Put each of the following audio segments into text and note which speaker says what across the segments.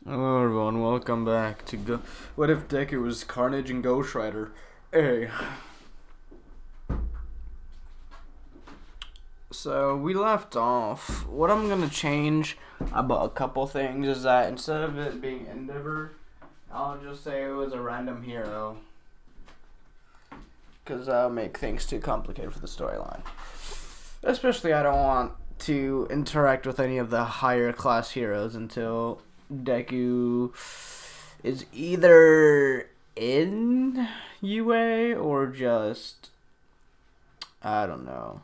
Speaker 1: Hello everyone, welcome back to What If Deku was Carnage and Ghost Rider? Hey. So we left off. What I'm gonna change about a couple things is that instead of it being Endeavor, I'll just say it was a random hero. Because that'll make things too complicated for the storyline. Especially I don't want to interact with any of the higher class heroes until Deku is either in UA or just, I don't know,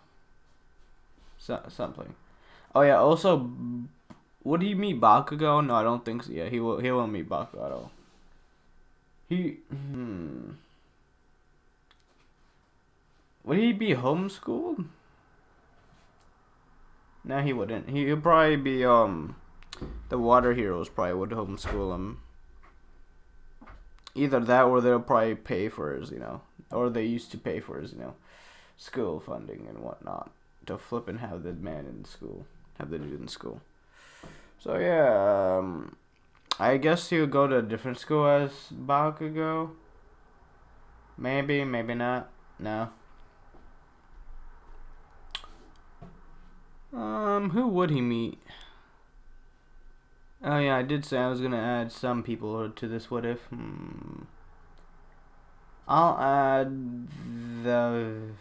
Speaker 1: something. Oh yeah, also, would he meet Bakugo? No, I don't think so. Yeah, he won't meet Bakugo at all. Would he be homeschooled? No, he wouldn't. He'd probably be the water heroes probably would homeschool him. Either that or they'll probably pay for his, or they used to pay for his, school funding and whatnot to flip and have the man in school, have the dude in school. So yeah, I guess he would go to a different school as Bakugo. Maybe not. No. Who would he meet? Oh yeah, I did say I was gonna add some people to this what if. I'll add the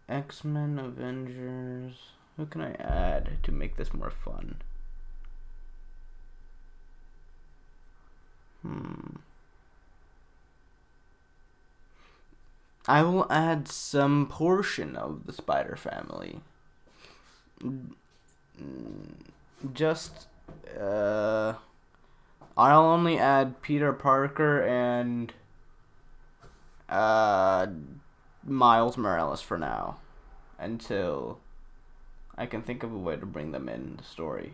Speaker 1: X-Men, Avengers. Who can I add to make this more fun? I will add some portion of the Spider Family. Just, I'll only add Peter Parker and, Miles Morales for now. Until I can think of a way to bring them in the story.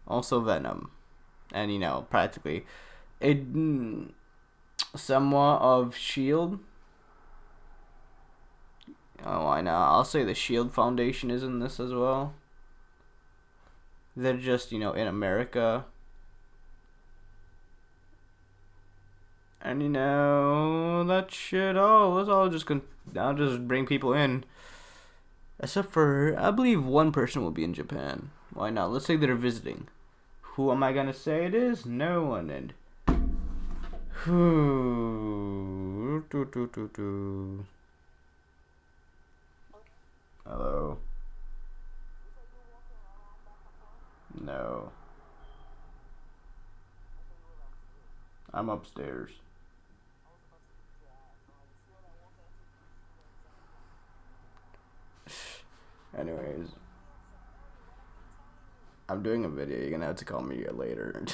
Speaker 1: Also Venom. And, practically somewhat of S.H.I.E.L.D. Oh, why not? I'll say the S.H.I.E.L.D. Foundation is in this as well. They're just, in America. And, that shit, I'll just bring people in. Except for, I believe one person will be in Japan. Why not? Let's say they're visiting. Who am I gonna say it is? No one. And Hello. No. I'm upstairs. Anyways. I'm doing a video. You're gonna have to call me later.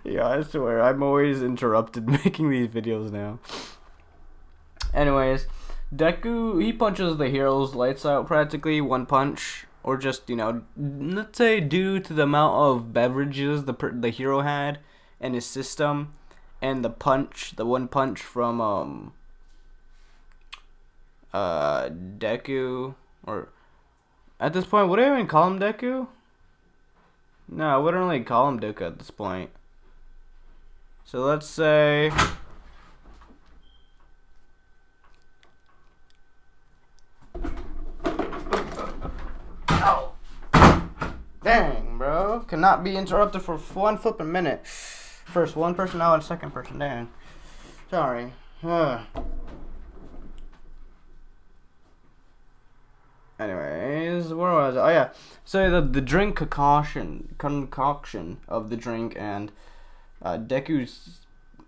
Speaker 1: Yeah, I swear, I'm always interrupted making these videos now. Anyways, Deku, he punches the heroes lights out practically, one punch. Or just, let's say due to the amount of beverages the hero had in his system, and the one punch from, Deku, or, at this point, would I even call him Deku? No, I wouldn't really call him Deku at this point. So let's say, dang, bro. Cannot be interrupted for one flipping minute. First one person, now and second person. Dang. Sorry. Anyways, where was I? Oh, yeah. So the drink concoction of the drink and Deku's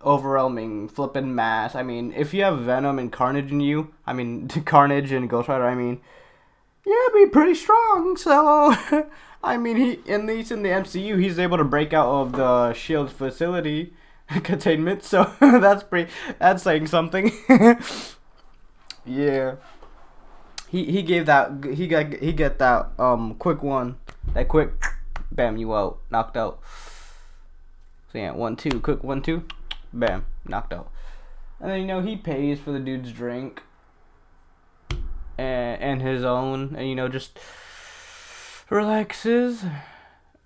Speaker 1: overwhelming flipping mass. I mean, if you have Venom and Carnage in you, Carnage and Ghost Rider, yeah, be pretty strong. So, at least in the MCU, he's able to break out of the S.H.I.E.L.D. facility containment. So that's saying something. Yeah, he get that quick one, that quick, bam, you out, knocked out. So yeah, 1-2, quick 1-2, bam, knocked out. And then, he pays for the dude's drink and his own, and, just relaxes.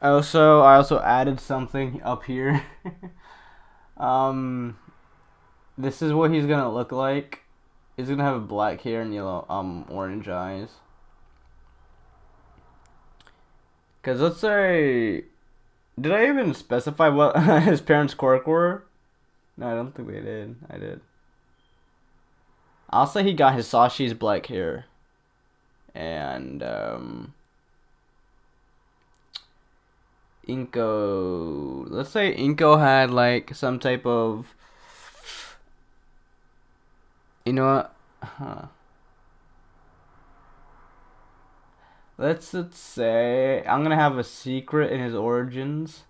Speaker 1: I also added something up here. um, this is what he's gonna look like. He's gonna have black hair and yellow, orange eyes. Cause let's say, did I even specify what his parents' quirk were? No, I don't think they did. I did. I'll say he got Hisashi's black hair. And, Inko. Let's say Inko had, like, some type of. You know what? Huh. Let's say I'm gonna have a secret in his origins.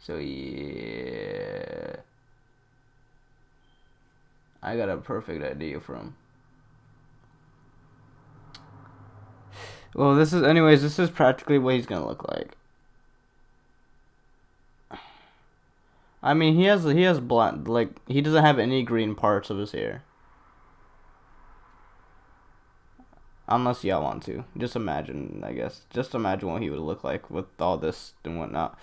Speaker 1: So, yeah. I got a perfect idea for him. Well, this is practically what he's gonna look like. I mean, he has black, like, he doesn't have any green parts of his hair. Unless y'all want to. Just imagine, I guess. Just imagine what he would look like with all this and whatnot.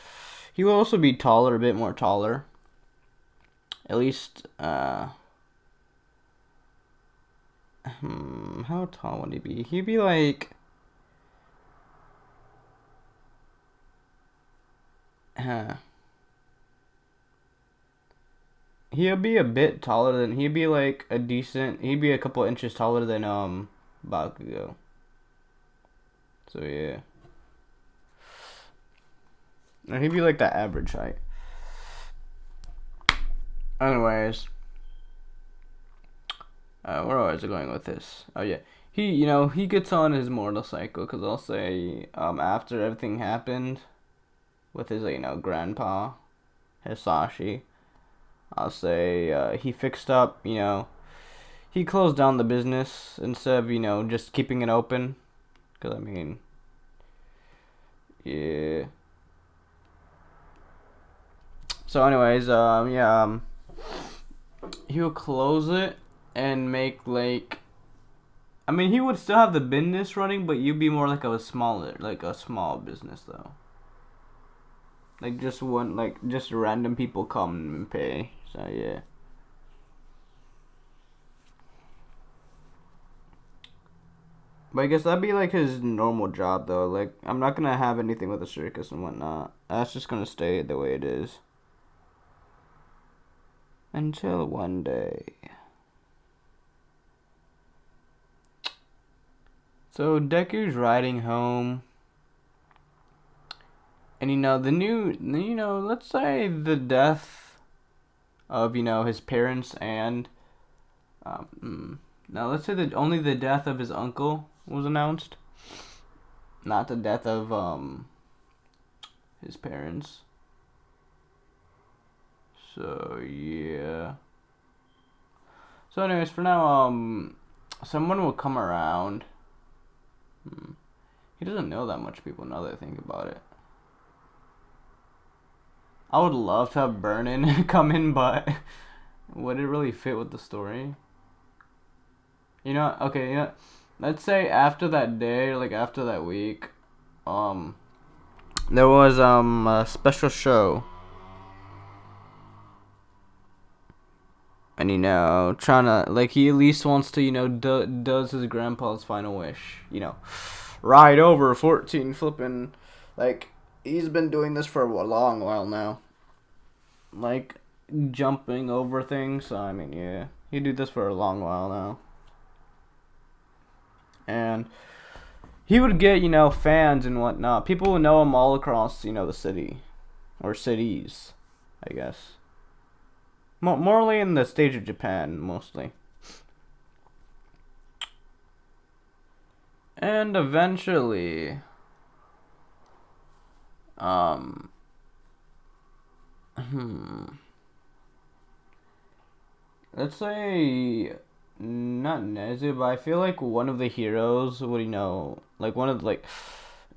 Speaker 1: He will also be taller, a bit more taller. At least, how tall would he be? He'd be like, he'll be a bit taller than, he'd be like he'd be a couple inches taller than, Bakugo. So, yeah. Or he'd be like the average height. Anyways. Where was I going with this? Oh, yeah. He gets on his motorcycle, because I'll say, after everything happened with his, grandpa, Hisashi, I'll say, he fixed up, he closed down the business instead of, just keeping it open. Because, I mean, yeah. So, anyways, yeah, he'll close it and make, like, I mean, he would still have the business running, but you'd be more like a small business, though. Like, just random people come and pay. So, yeah. But I guess that'd be, like, his normal job, though. Like, I'm not gonna have anything with the circus and whatnot. That's just gonna stay the way it is. Until one day. So, Deku's riding home. And, let's say the death of, his parents and, now let's say that only the death of his uncle was announced. Not the death of, his parents. So, yeah. So, anyways, for now, someone will come around. He doesn't know that much people now that I think about it. I would love to have Burnin come in, but would it really fit with the story? Okay, let's say after that day, like after that week, there was a special show. And trying to, like, he at least wants to, does his grandpa's final wish, ride over 14 flipping, like, he's been doing this for a long while now, like, jumping over things. So, I mean, yeah, he do this for a long while now, and he would get, fans and whatnot. People would know him all across, the city, or cities, I guess. Morely in the stage of Japan, mostly. And eventually, let's say, not Nezu, but I feel like one of the heroes would, like one of the, like,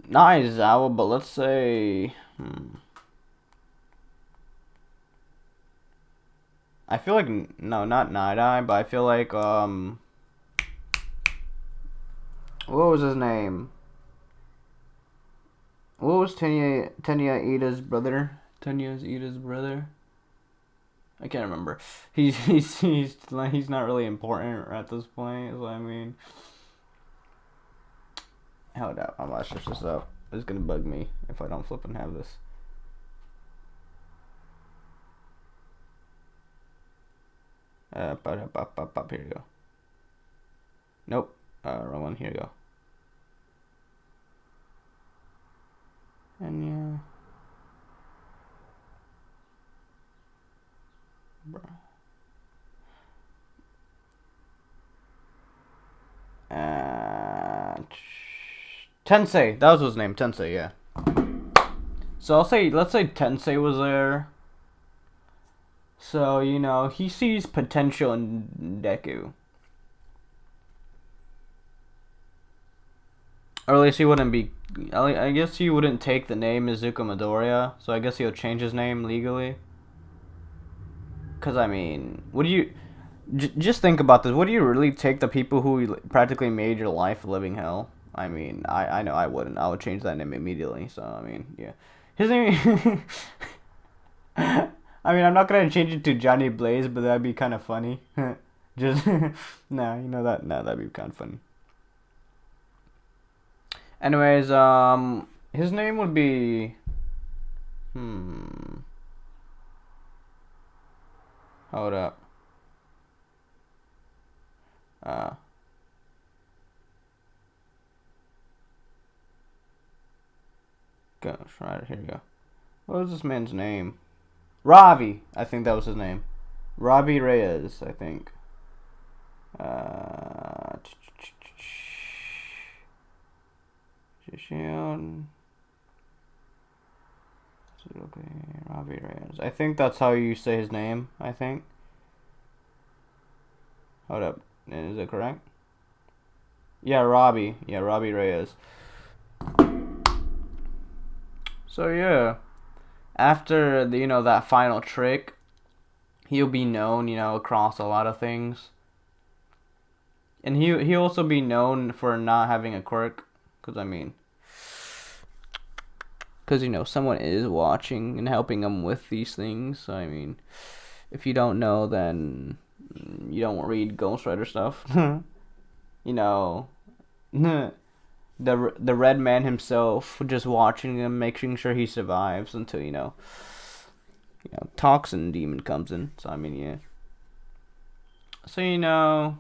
Speaker 1: not Aizawa, but let's say, I feel like no, not Night Eye, but I feel like what was his name? What was Tenya Ida's brother? Tenya's Ida's brother. I can't remember. He's not really important at this point. So I mean, hold up, I'm gonna switch this up. It's gonna bug me if I don't flip and have this. Here you go. Nope. Wrong one. Here you go. And yeah. Bro. Tensei. That was his name. Tensei, yeah. So let's say Tensei was there. So, you know, he sees potential in Deku. Or at least he wouldn't be... I guess he wouldn't take the name Izuku Midoriya. So I guess he'll change his name legally. Because, I mean... Would you... just think about this. Would you really take the people who practically made your life a living hell? I mean, I know I wouldn't. I would change that name immediately. So, I mean, yeah. His name... I mean, I'm not gonna change it to Johnny Blaze, but that'd be kind of funny. Just nah, you know that. Nah, that'd be kind of funny. Anyways, his name would be. Hold up. Go right here. You go. What was this man's name? Ravi, I think that was his name. Ravi Reyes, I think. Ravi Reyes. I think that's how you say his name, I think. Hold up. Is it correct? Yeah, Ravi. Yeah, Ravi Reyes. So, yeah. After the, that final trick, he'll be known, across a lot of things. And he'll also be known for not having a quirk, because I mean, someone is watching and helping him with these things. So, I mean, if you don't know, then you don't read Ghost Rider stuff. The Red Man himself, just watching him, making sure he survives until Toxin Demon comes in. So I mean, yeah. So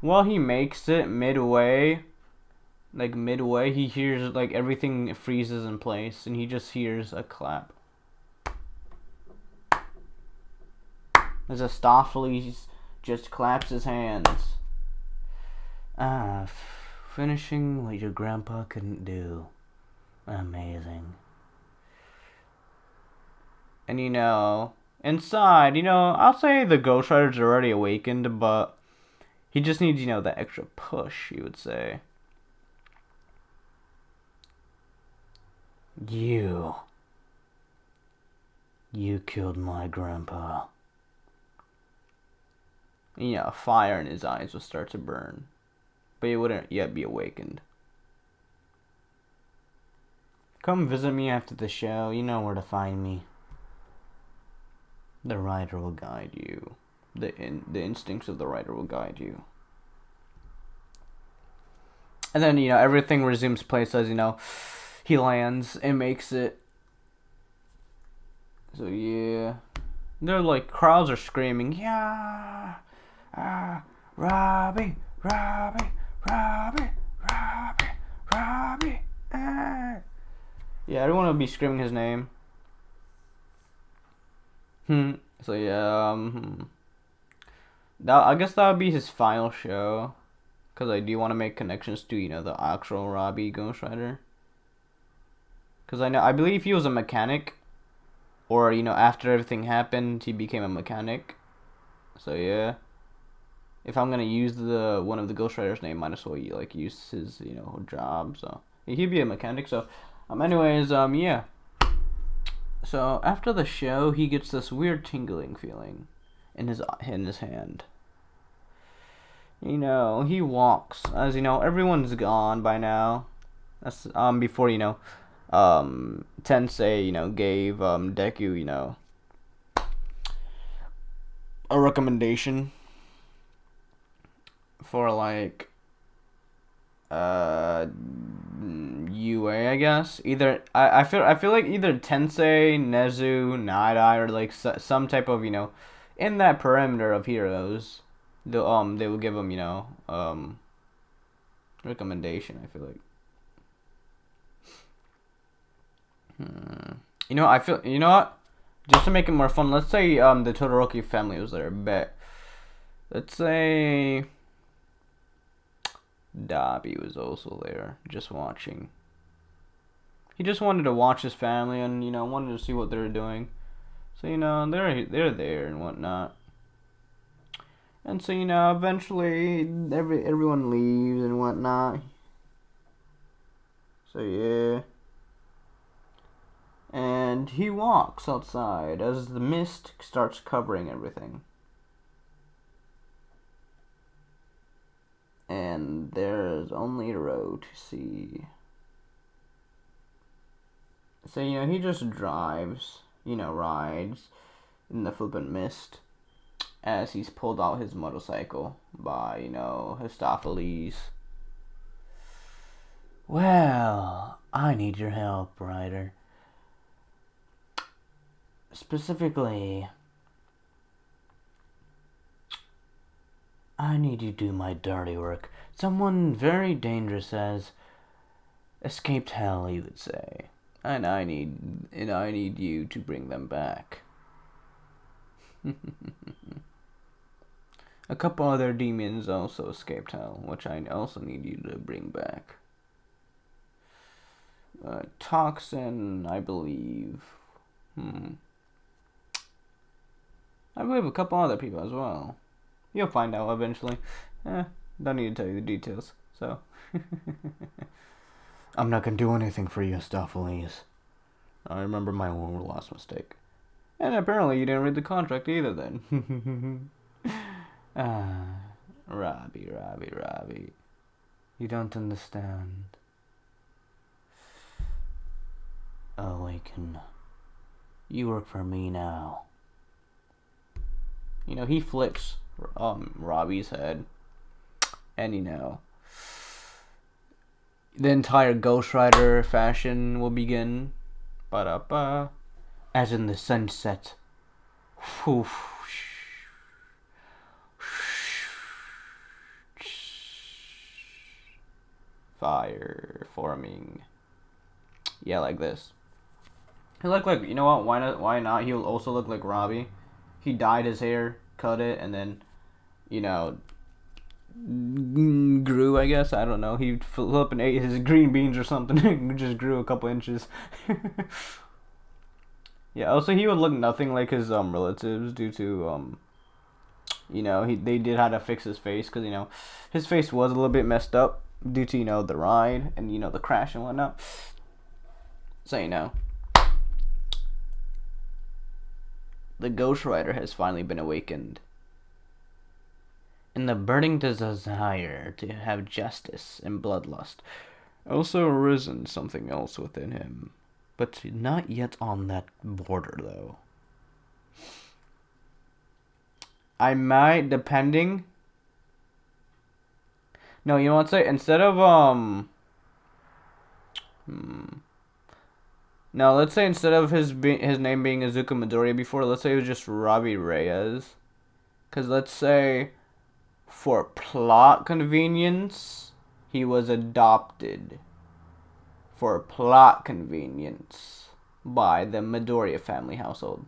Speaker 1: while he makes it midway, he hears everything freezes in place, and he just hears a clap. As Astophiles just claps his hands. Finishing what your grandpa couldn't do. Amazing. And inside, I'll say the Ghost Rider's already awakened, but he just needs, that extra push, you would say. You killed my grandpa. Fire in his eyes will start to burn. But he wouldn't yet be awakened. Come visit me after the show. You know where to find me. The writer will guide you. The instincts of the writer will guide you. And then, everything resumes place as, he lands and makes it. So, yeah. They're crowds are screaming, yeah! Robbie! Robbie! Robbie! Robbie! Robbie! Yeah, everyone will be screaming his name. So yeah, I guess that would be his final show, cause I do want to make connections to the actual Robbie Ghost Rider. Cause I believe he was a mechanic, or after everything happened he became a mechanic. So yeah. If I'm gonna use one of the Ghost Rider's name, might as well use his job. So he'd be a mechanic. So anyways, yeah. So after the show, he gets this weird tingling feeling in his hand. He walks. As you know, everyone's gone by now. That's before Tensei gave Deku a recommendation for like UA, I guess. Either I feel like either Tensei, Nezu, Night or like some type of in that perimeter of heroes, they will give them recommendation. I feel like. I feel what. Just to make it more fun, let's say the Todoroki family was there. Bet. Let's say Dabi was also there, just watching. He just wanted to watch his family and wanted to see what they were doing. So they're there and whatnot. And so eventually everyone leaves and whatnot. So yeah. And he walks outside as the mist starts covering everything. And there's only a road to see. So, he just drives, rides in the flippant mist as he's pulled out his motorcycle by, Histopheles. Well, I need your help, Ryder. Specifically, I need you to do my dirty work. Someone very dangerous has escaped hell, you would say. And I need you to bring them back. A couple other demons also escaped hell, which I also need you to bring back. Toxin, I believe. I believe a couple other people as well. You'll find out eventually. Don't need to tell you the details, so. I'm not gonna do anything for you, Stopheles. I remember my own last mistake. And apparently you didn't read the contract either then. Robbie. You don't understand. Awaken. You work for me now. He flicks Robbie's head. And the entire Ghost Rider fashion will begin. Ba-da-ba. As in the sunset. Fire forming. Yeah, like this. He look like, what? Why not? He'll also look like Robbie. He dyed his hair, cut it, and then, grew, I guess. I don't know. He flipped and ate his green beans or something. Just grew a couple inches. Yeah, also he would look nothing like his relatives due to they did have to fix his face because his face was a little bit messed up due to the ride and the crash and whatnot. So the Ghost Rider has finally been awakened. And the burning desire to have justice and bloodlust also arisen something else within him. But not yet on that border, though. I might, depending. No, you know what? Say instead of No, let's say instead of his name being Izuku Midoriya before, let's say it was just Robbie Reyes. Cause let's say, for plot convenience, he was adopted. For plot convenience by the Midoriya family household.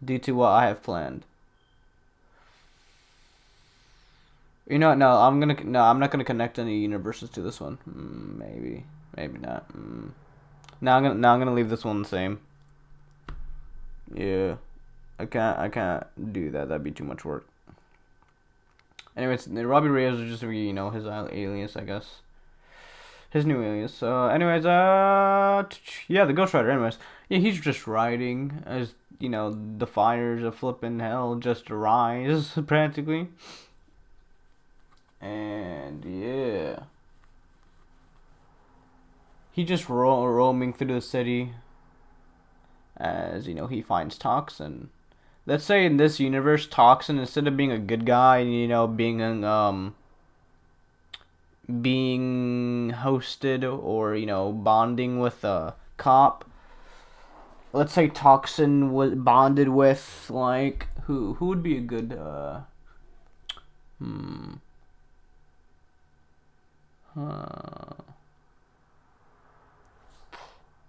Speaker 1: Due to what I have planned. No, I'm not gonna connect any universes to this one. Maybe not. Now I'm gonna leave this one the same. Yeah, I can't do that. That'd be too much work. Anyways, Robbie Reyes is just his alias, I guess. His new alias. So, anyways, yeah, the Ghost Rider. Anyways, Yeah, he's just riding as, the fires of flippin' hell just rise, practically. And, yeah. He just roaming through the city as, he finds Toxin. Let's say in this universe, Toxin, instead of being a good guy, being hosted or, bonding with a cop, let's say Toxin was bonded with, like, who would be a good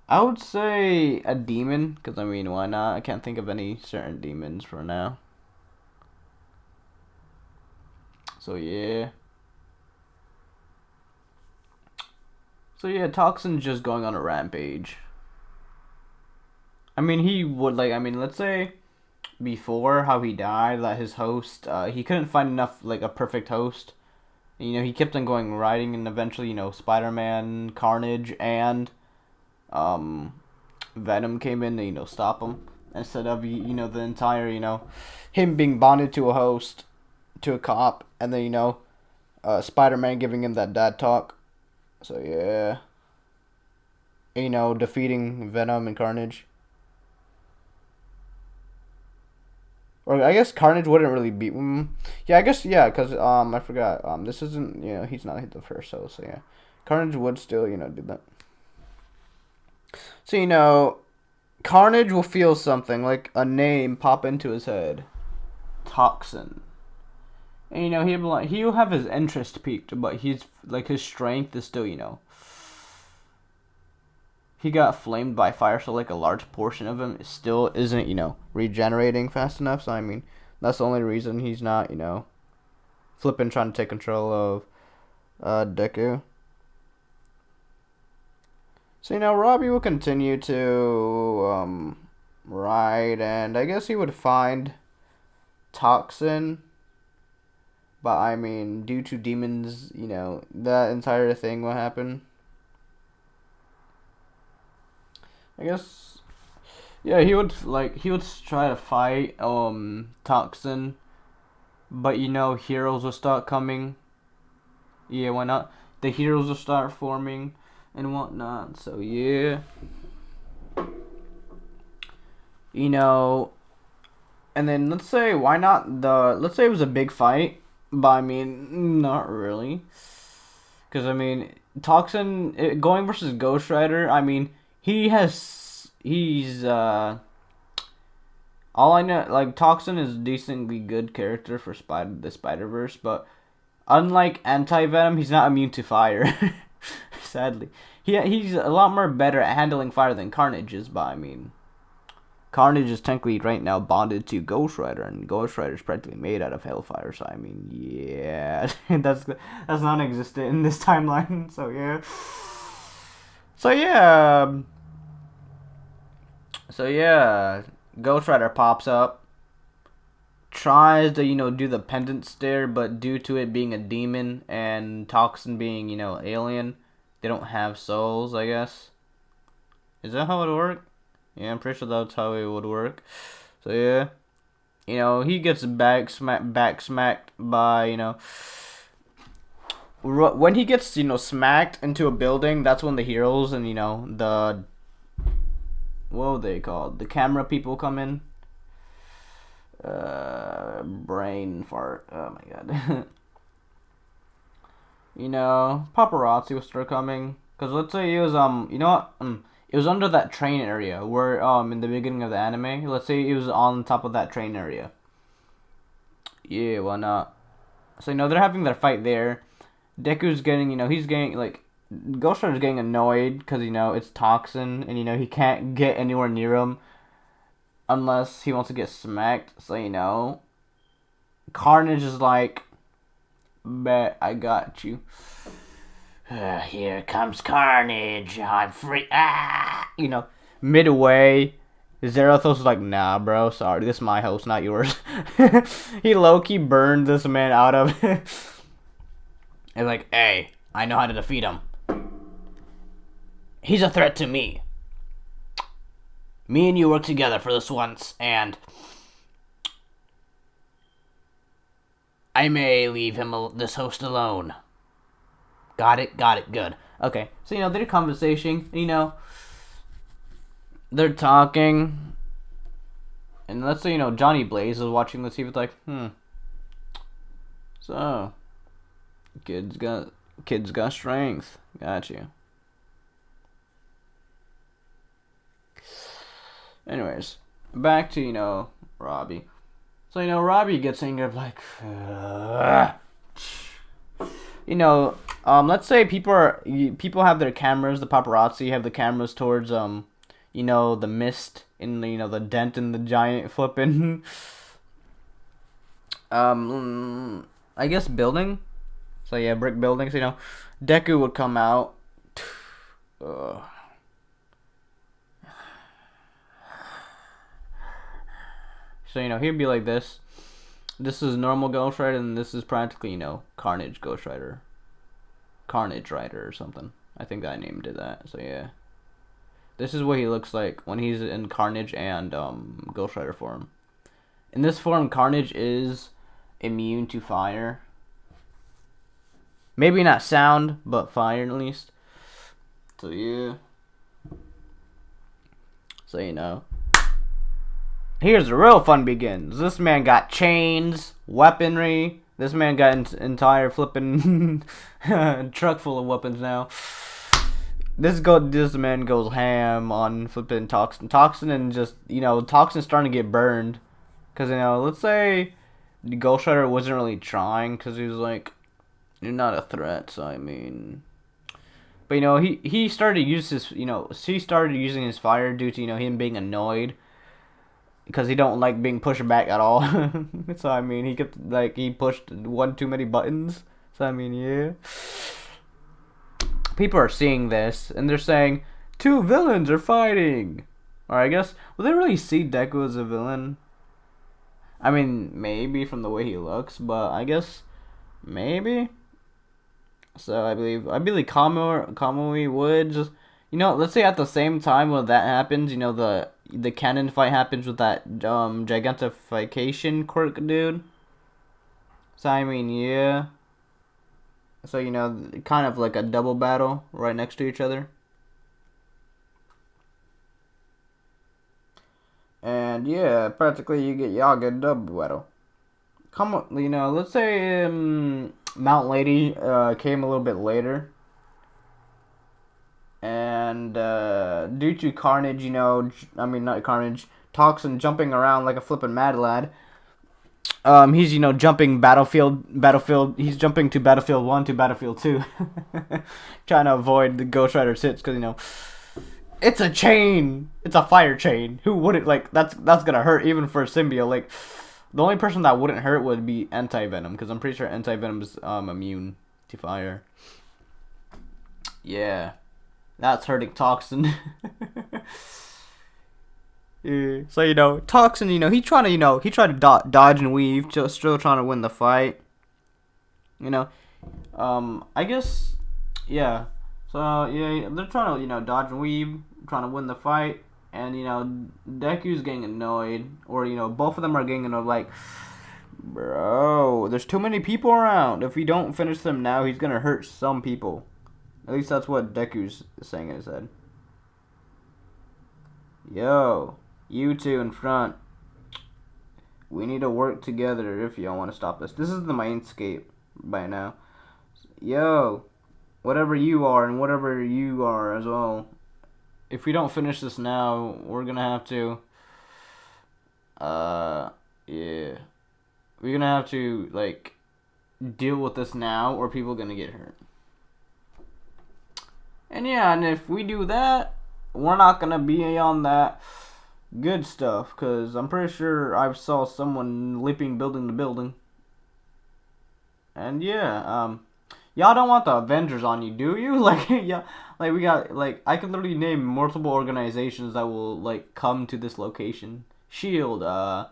Speaker 1: I would say a demon, because I mean, why not? I can't think of any certain demons for now. So yeah. Toxin's just going on a rampage. I mean, he would, like, let's say before how he died, that his host, he couldn't find enough, like, a perfect host. He kept on going riding, and eventually, Spider-Man, Carnage, and Venom came in to, stop him. Instead of, the entire, him being bonded to a host, to a cop, and then, Spider-Man giving him that dad talk. So, yeah. Defeating Venom and Carnage. Or I guess Carnage wouldn't really beat him. Yeah, I guess, yeah, because, I forgot. This isn't, he's not the first host, so, yeah. Carnage would still, do that. So, Carnage will feel something, like a name pop into his head. Toxin. And, he'll have his interest peaked, but he's, like, his strength is still, he got flamed by fire, so, like, a large portion of him still isn't, regenerating fast enough. So, I mean, that's the only reason he's not, flipping trying to take control of, Deku. So, Robbie will continue to, ride, and I guess he would find Toxin. But, I mean, due to demons, that entire thing will happen. I guess, yeah, he would try to fight, Toxin. But, heroes will start coming. Yeah, why not? The heroes will start forming and whatnot. So yeah, and then let's say let's say it was a big fight, but I mean not really, because I mean Toxin going versus Ghost Rider. I mean he's all I know, like, Toxin is a decently good character for the Spider-Verse, but unlike Anti-Venom, he's not immune to fire. Sadly, he's a lot more better at handling fire than Carnage is. But I mean, Carnage is technically right now bonded to Ghost Rider, and Ghost Rider is practically made out of Hellfire. So I mean, yeah, that's non-existent in this timeline. So yeah, Ghost Rider pops up, tries to do the pendant stare, but due to it being a demon and Toxin being alien, they don't have souls, I guess. Is that how it would work? Yeah, I'm pretty sure that's how it would work. So yeah, he gets back smacked by when he gets smacked into a building. That's when the heroes and the what are they called? The camera people come in. Brain fart. Oh my god. Paparazzi will start coming. Cause let's say it was it was under that train area where in the beginning of the anime. Let's say it was on top of that train area. Yeah, why not? So they're having their fight there. Deku's getting he's getting like Ghost Rider's getting annoyed because it's Toxin and he can't get anywhere near him unless he wants to get smacked. So Carnage is like, bet I got you. Here comes Carnage. I'm free. Ah, midway, Zarathos is like, nah, bro. Sorry, this is my host, not yours. He low-key burned this man out of it. And like, hey, I know how to defeat him. He's a threat to me. Me and you work together for this once, and I may leave this host alone. Got it, good. Okay, so, they're conversation, they're talking, and let's say, Johnny Blaze is watching this, he was like, so, kid's got strength, got you. Anyways, back to, Robbie. So, Robbie gets angry, like, let's say people have their cameras, the paparazzi have the cameras towards, the mist in, the dent in the giant flipping, I guess building. So, yeah, brick buildings, Deku would come out. So, he'd be like this. This is normal Ghost Rider, and this is practically, Carnage Ghost Rider. Carnage Rider or something. I think I named it that. So, yeah. This is what he looks like when he's in Carnage and Ghost Rider form. In this form, Carnage is immune to fire. Maybe not sound, but fire at least. So, yeah. So, here's the real fun begins. This man got chains, weaponry. This man got an entire flipping truck full of weapons now. This man goes ham on flipping Toxin, and just, Toxin's starting to get burned. Because, let's say the Ghost Rider wasn't really trying, because he was like, you're not a threat, so I mean... But, he started to use his, he started using his fire due to, him being annoyed. Because he don't like being pushed back at all. So, I mean, he pushed one too many buttons. So, I mean, yeah. People are seeing this, and they're saying, 2 villains are fighting. Or I guess, will they really see Deku as a villain? I mean, maybe from the way he looks, but I guess, maybe. So, I believe Kamui would just, let's say at the same time when that happens, the cannon fight happens with that gigantification quirk dude. So, I mean, yeah. So, kind of like a double battle right next to each other. And, yeah, practically y'all get a double battle. Let's say Mount Lady came a little bit later. And due to Carnage, not Carnage, Toxin jumping around like a flippin' mad lad. He's, jumping he's jumping to Battlefield 1 to Battlefield 2. Trying to avoid the Ghost Rider's hits, because, it's a chain! It's a fire chain! Who wouldn't, that's gonna hurt even for a symbiote, the only person that wouldn't hurt would be Anti-Venom, because I'm pretty sure Anti-Venom is, immune to fire. Yeah. That's hurting Toxin. Yeah. So, Toxin, he tried to dodge and weave, just still trying to win the fight. I guess, yeah. So, yeah, they're trying to, dodge and weave, trying to win the fight. And, Deku's getting annoyed. Or, both of them are getting annoyed, like, bro, there's too many people around. If we don't finish them now, he's gonna hurt some people. At least that's what Deku's saying in his head. Yo, you two in front. We need to work together if y'all want to stop this. This is the Mindscape by now. Yo, whatever you are and whatever you are as well. If we don't finish this now, we're gonna have to... yeah. We're gonna have to, deal with this now or people are gonna get hurt. And yeah, and if we do that, we're not going to be on that good stuff. Because I'm pretty sure I saw someone leaping building to building. And yeah, y'all don't want the Avengers on you, do you? We got, I could literally name multiple organizations that will, come to this location. S.H.I.E.L.D.,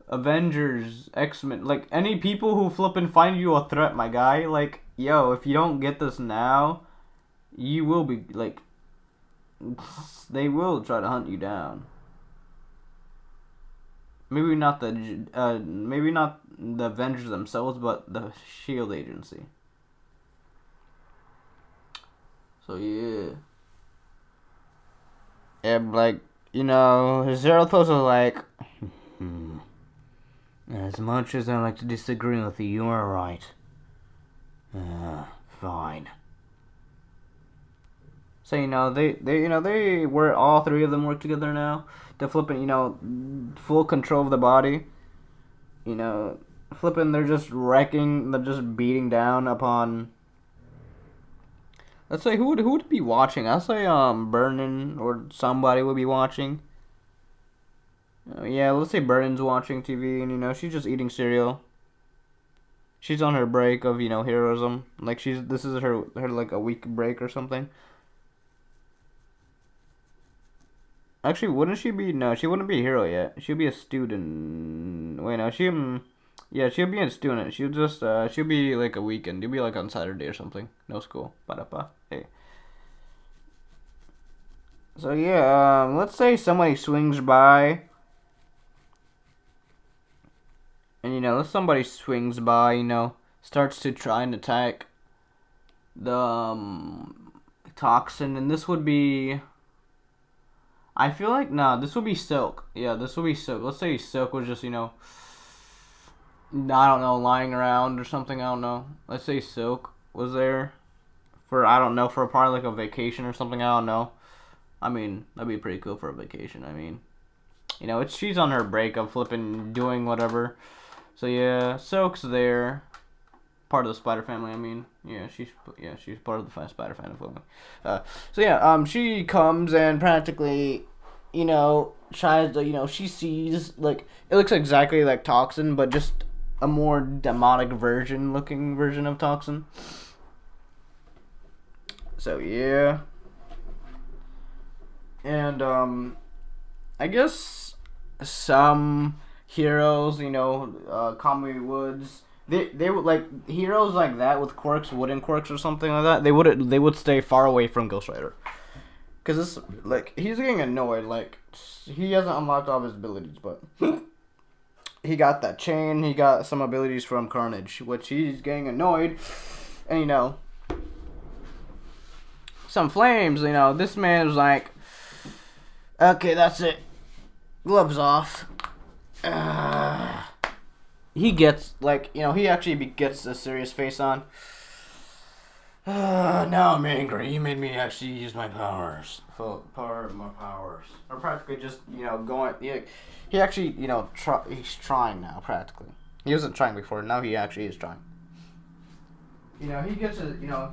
Speaker 1: Avengers, X-Men, any people who flippin' find you a threat, my guy. Yo, if you don't get this now... You will be, they will try to hunt you down. Maybe not the Avengers themselves, but the Shield Agency. So yeah, and like Zerathos is like, as much as I like to disagree with you, you are right. Fine. So they were all three of them work together now. They're flipping full control of the body. Flipping they're just wrecking. They're just beating down upon. Let's say who would be watching? I'll say Vernon or somebody would be watching. Yeah, let's say Vernon's watching TV and she's just eating cereal. She's on her break of heroism. Like this is her like a week break or something. Actually, wouldn't she be? No, she wouldn't be a hero yet. She'll be a student. Wait, no, yeah, she'll be a student. She'll be like a weekend. She'll be like on Saturday or something. No school. Ba-da-ba. Hey. So yeah, let's say somebody swings by, and somebody swings by, starts to try and attack the toxin, and this would be. I feel like, this would be Silk. Yeah, this would be Silk. Let's say Silk was just, I don't know, lying around or something. I don't know. Let's say Silk was there for, I don't know, for probably like a vacation or something. I don't know. I mean, that'd be pretty cool for a vacation. I mean, she's on her break of flipping, doing whatever. So yeah, Silk's there. Part of the Spider Family, I mean. She's part of the Spider Family. So yeah, she comes and practically, tries to, she sees, like, it looks exactly like Toxin, but just a more demonic looking version of Toxin. So yeah. And, I guess some heroes, Kamui Woods, They would like heroes like that with quirks, wooden quirks or something like that. They would stay far away from Ghost Rider, cause this like he's getting annoyed. Like he hasn't unlocked all of his abilities, but he got that chain. He got some abilities from Carnage, which he's getting annoyed. And some flames. This man was like, okay, that's it. Gloves off. He gets, he actually gets a serious face on. Now I'm angry. You made me actually use my powers. Full power of my powers. Or practically just, going, he actually, he's trying now, practically. He wasn't trying before, now he actually is trying. He gets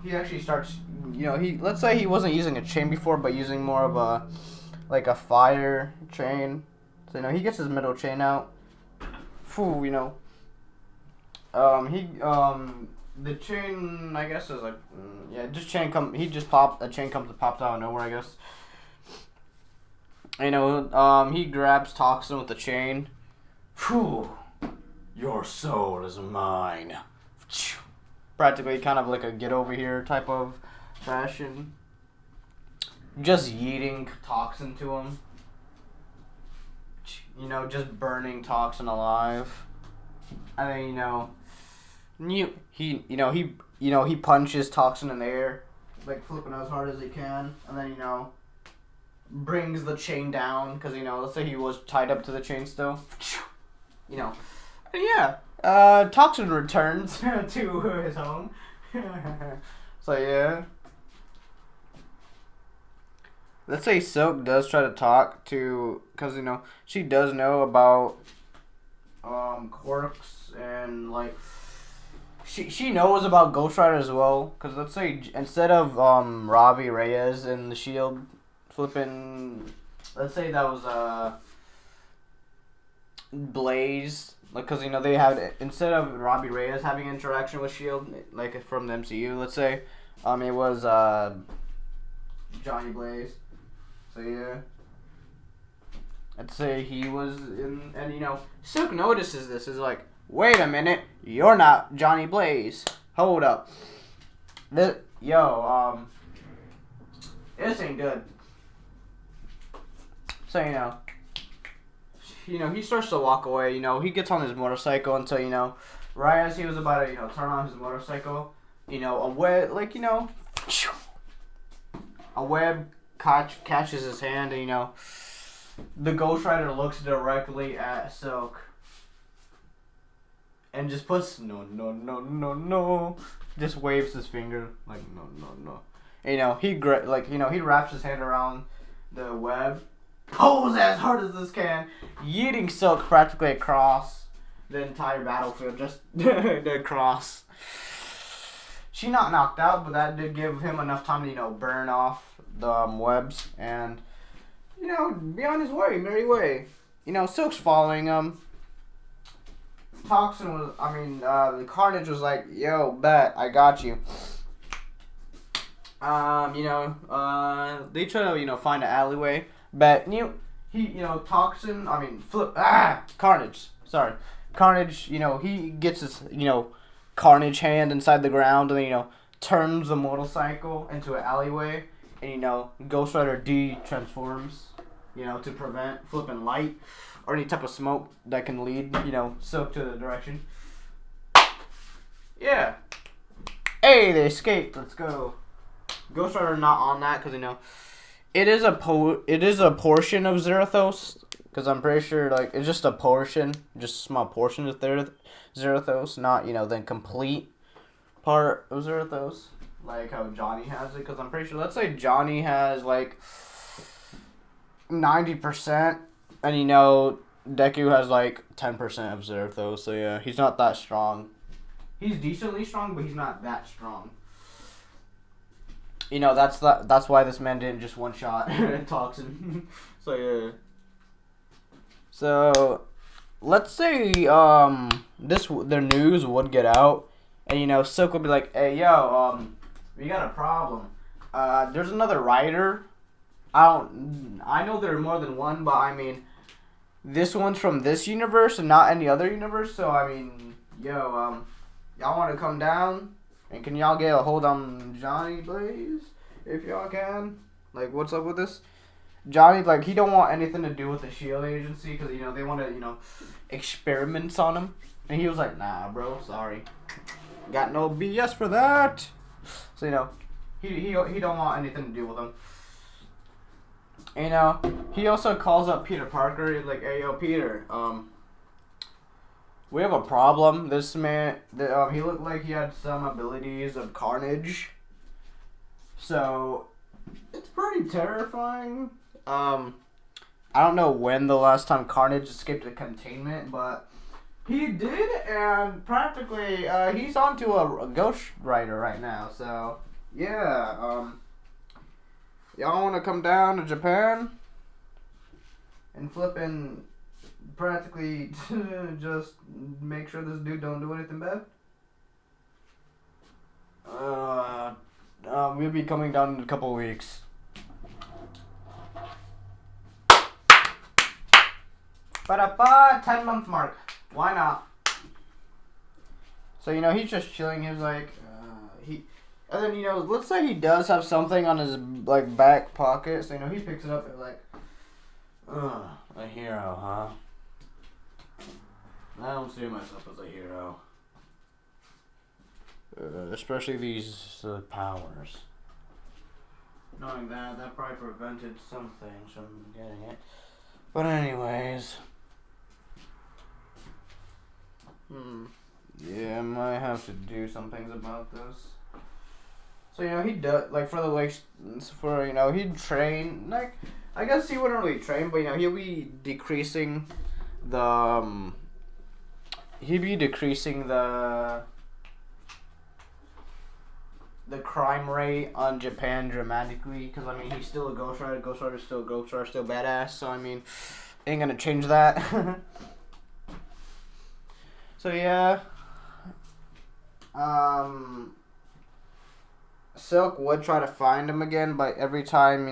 Speaker 1: he actually starts, let's say he wasn't using a chain before, but using more of a fire chain. So, he gets his middle chain out. Phew, the chain, I guess, is like, a chain pops out of nowhere, I guess. He grabs Toxin with the chain. Phew, your soul is mine. Practically kind of like a get over here type of fashion. Just yeeting Toxin to him. Just burning Toxin alive. And then, he punches Toxin in the air, like flipping as hard as he can, and then, brings the chain down, because, let's say he was tied up to the chain still. And yeah, Toxin returns to his home. So, yeah. Let's say Silk does try to talk to, because, she does know about, quirks, and, like, she knows about Ghost Rider as well, because let's say, instead of, Ravi Reyes in the Shield, flipping, let's say that was, Blaze, like, because, they had, instead of Ravi Reyes having interaction with Shield, like, from the MCU, let's say, it was, Johnny Blaze. So yeah, I'd say he was in, and Silk notices this, is like, wait a minute, you're not Johnny Blaze. Hold up. This ain't good. So he starts to walk away. He gets on his motorcycle until right as he was about to turn on his motorcycle, a web a web catches his hand, and the Ghost Rider looks directly at Silk and just puts no, just waves his finger like no. And, he wraps his hand around the web, pulls as hard as this can, yeeting Silk practically across the entire battlefield, just across. She not knocked out, but that did give him enough time to burn off the webs and be on his way, merry way. Silk's following him. The Carnage was like, yo, bet, I got you. They try to, find an alleyway, but, Carnage, he gets his, Carnage hand inside the ground and then, turns the motorcycle into an alleyway and, Ghost Rider transforms, to prevent flipping light or any type of smoke that can lead, Silk to the direction. Yeah. Hey, they escaped. Let's go. Ghost Rider not on that because it is a portion of Zarathos, because I'm pretty sure it's just a portion, just a small portion of Zarathos, not the complete part of Zarathos like how Johnny has it. Because I'm pretty sure, let's say Johnny has 90%, and Deku has 10% of Zarathos. So yeah, he's not that strong. He's decently strong, but he's not that strong. That's why this man didn't just one shot Toxin. So yeah. So let's say the news would get out, and Silk would be like, hey yo, we got a problem. There's another rider. I know there are more than one, but this one's from this universe and not any other universe. So y'all want to come down? And can y'all get a hold on Johnny, please? If y'all can. What's up with this? Johnny, he don't want anything to do with the S.H.I.E.L.D. agency because, they want to, experiments on him. And he was like, nah, bro, sorry. Got no BS for that. So, he don't want anything to do with him. He also calls up Peter Parker. He's like, hey, yo, Peter, we have a problem. This man, he looked like he had some abilities of carnage. So, it's pretty terrifying. I don't know when the last time Carnage escaped a containment, but he did, and practically, he's onto a Ghost Rider right now. So, yeah, y'all want to come down to Japan and flipping practically just make sure this dude don't do anything bad? We'll be coming down in a couple of weeks. Ba-da-ba, 10-month mark. Why not? So, he's just chilling. He was like, and then, let's say he does have something on his, back pocket. So, he picks it up and a hero, huh? I don't see myself as a hero. Especially these powers. Knowing that probably prevented some things from getting it. But anyways. Yeah, I might have to do some things about this. So, he does, he'd train, I guess he wouldn't really train, but, he'll be decreasing the, the crime rate on Japan dramatically, because, he's still a Ghost Rider. Ghost Rider's still a Ghost Rider, still badass, so, ain't gonna change that. So, yeah. Silk would try to find him again, but every time,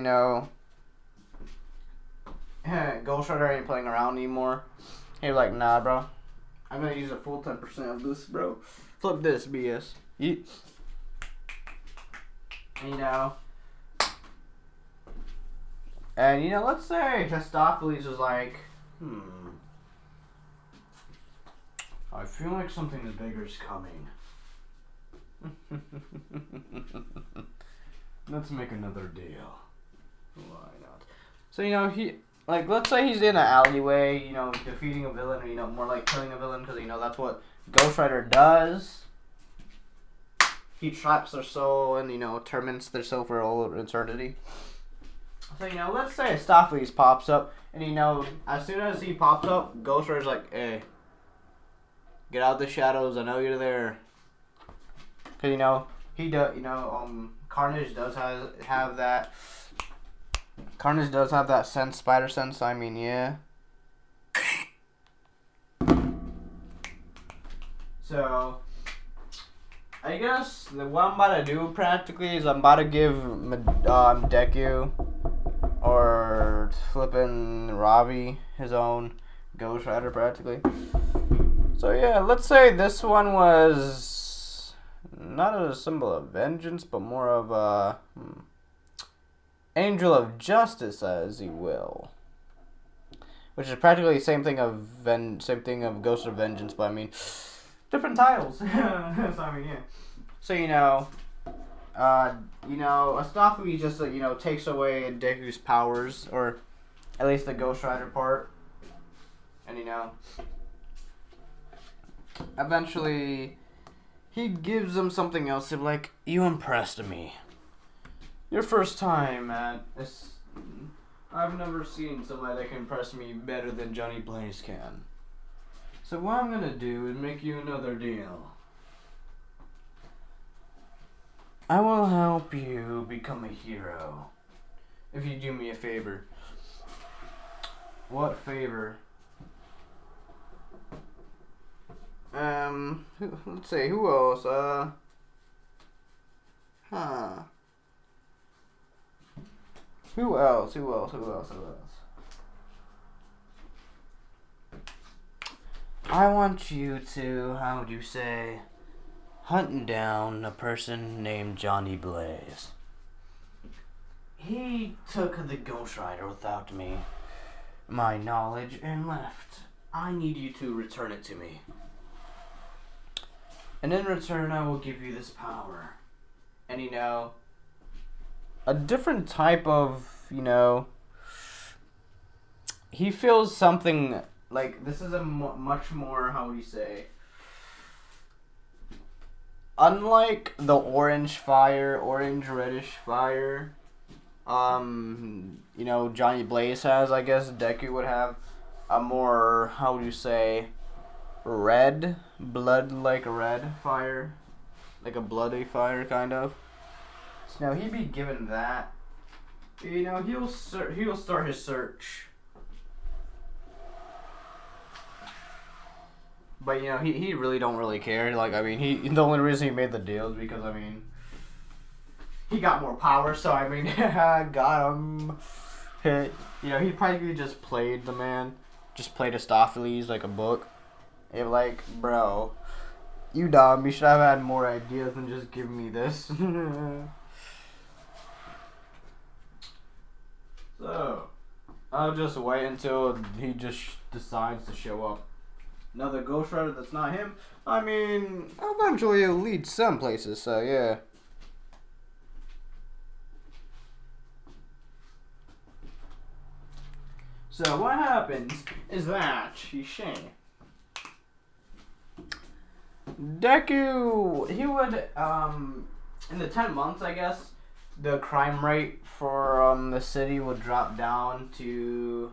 Speaker 1: Ghost Rider ain't playing around anymore. He was like, nah, bro. I'm gonna use a full 10% of this, bro. Flip this, BS. And, you know, let's say Histopheles was like, I feel like something bigger is coming. Let's make another deal. Why not? So, you know, let's say he's in an alleyway, you know, defeating a villain, or, you know, more like killing a villain, because, you know, that's what Ghost Rider does. He traps their soul and, you know, torments their soul for all eternity. So, you know, let's say Histopheles pops up, and, you know, as soon as he pops up, Ghost Rider's like, hey, get out of the shadows, I know you're there. Because, you know, Carnage does have that. Carnage does have that sense, spider sense, I mean, yeah. So, I guess what I'm about to do practically is I'm about to give Deku or flippin' Ravi his own Ghost Rider practically. So yeah, let's say this one was not a symbol of vengeance, but more of a angel of justice, as you will. Which is practically the same thing of Ghost of Vengeance, but I mean different titles. So I mean, yeah. So Astophanes just takes away Deku's powers, or at least the Ghost Rider part, and eventually he gives them something else. Of like, you impressed me. Your first time at this. I've never seen somebody that can impress me better than Johnny Blaze can. So what I'm gonna do is make you another deal. I will help you become a hero if you do me a favor. What favor? Let's see, who else? Who else? I want you to, how would you say, hunt down a person named Johnny Blaze. He took the Ghost Rider without my knowledge, and left. I need you to return it to me. And in return, I will give you this power. And a different type of, he feels something like this is a much more, how would you say, unlike the orange reddish fire, Johnny Blaze has, I guess Deku would have a more, how would you say, red fire, like a bloody fire kind of. So now he'd be given that. He'll start his search. But he really don't really care. Like, I mean, the only reason he made the deal is because he got more power. So I mean, got him. He probably just played the man, just played Astopheles like a book. And like, bro, you dumb. You should have had more ideas than just giving me this. So I'll just wait until he just decides to show up. Another Ghost Rider that's not him. I mean, eventually he'll lead some places, so yeah. So what happens is that Deku, he would, in the 10 months, I guess, the crime rate for the city would drop down to,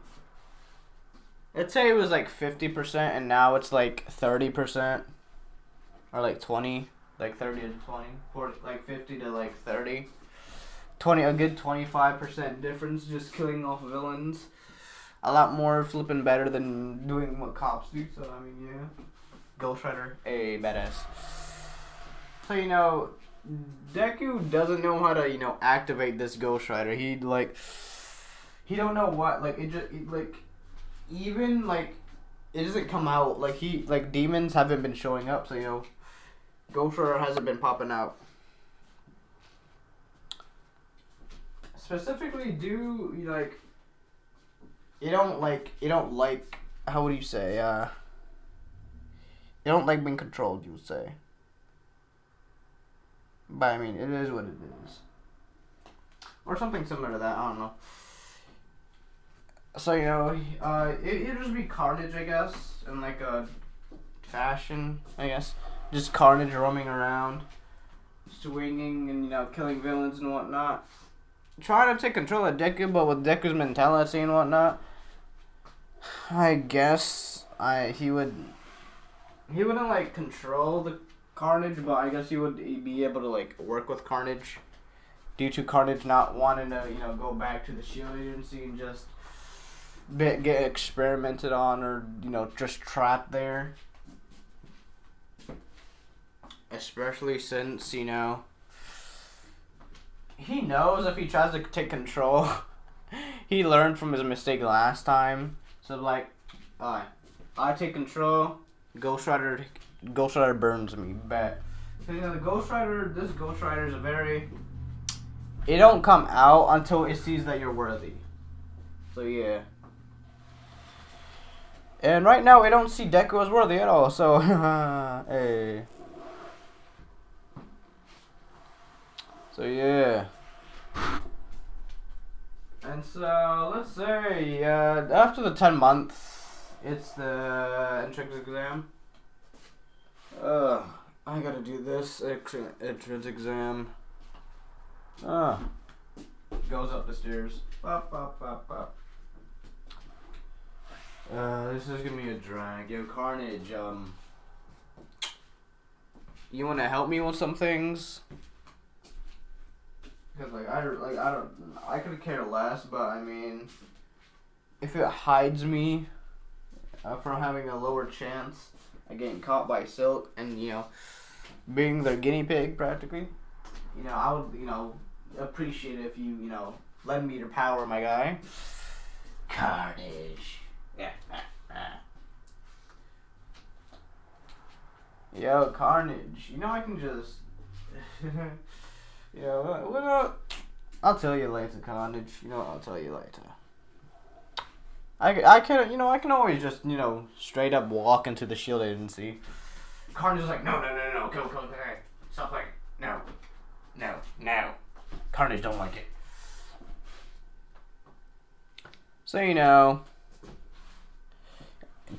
Speaker 1: let's say it was like 50%, and now it's like 30%, or like 20, like 30 to 20, 40, like 50 to like 30, a good 25% difference just killing off villains. A lot more flipping better than doing what cops do. So I mean, yeah, Ghost Rider, a badass. So Deku doesn't know how to activate this Ghost Rider. He don't know what, like it doesn't come out, like demons haven't been showing up, so Ghost Rider hasn't been popping out. Specifically, you don't like, how would you say, you don't like being controlled, you would say. But I mean, it is what it is. Or something similar to that, I don't know. So, you know, it'd just be Carnage, I guess, in like a fashion, I guess. Just Carnage roaming around, swinging and, you know, killing villains and whatnot. Trying to take control of Deku, but with Deku's mentality and whatnot, I guess he wouldn't like control the Carnage, but I guess he would be able to like work with Carnage, due to Carnage not wanting to, you know, go back to the Shield Agency and just get experimented on, or, you know, just trapped there. Especially since, you know, he knows if he tries to take control, he learned from his mistake last time. So, like, I take control, Ghost Rider burns me, bet. Because, you know, this Ghost Rider is a very, it don't come out until it sees that you're worthy. So, yeah. And right now, we don't see Deku as worthy at all, so, hey. So, yeah. And so, let's say, after the 10 months, it's the entrance exam. I gotta do this entrance exam. Goes up the stairs. Up, up, up, up. This is gonna be a drag. Yo, Carnage, you wanna help me with some things? Because, I could care less, but, I mean, if it hides me from having a lower chance of getting caught by Silk and, you know, being their guinea pig, practically, you know, I would, you know, appreciate it if you, you know, lend me your power, my guy. Carnage. Yo, Carnage, you know, I can just... I'll tell you later, Carnage. You know, I'll tell you later. I can always just, you know, straight up walk into the Shield Agency. Carnage is like, no, go, stop playing. No. Carnage don't like it. So, you know,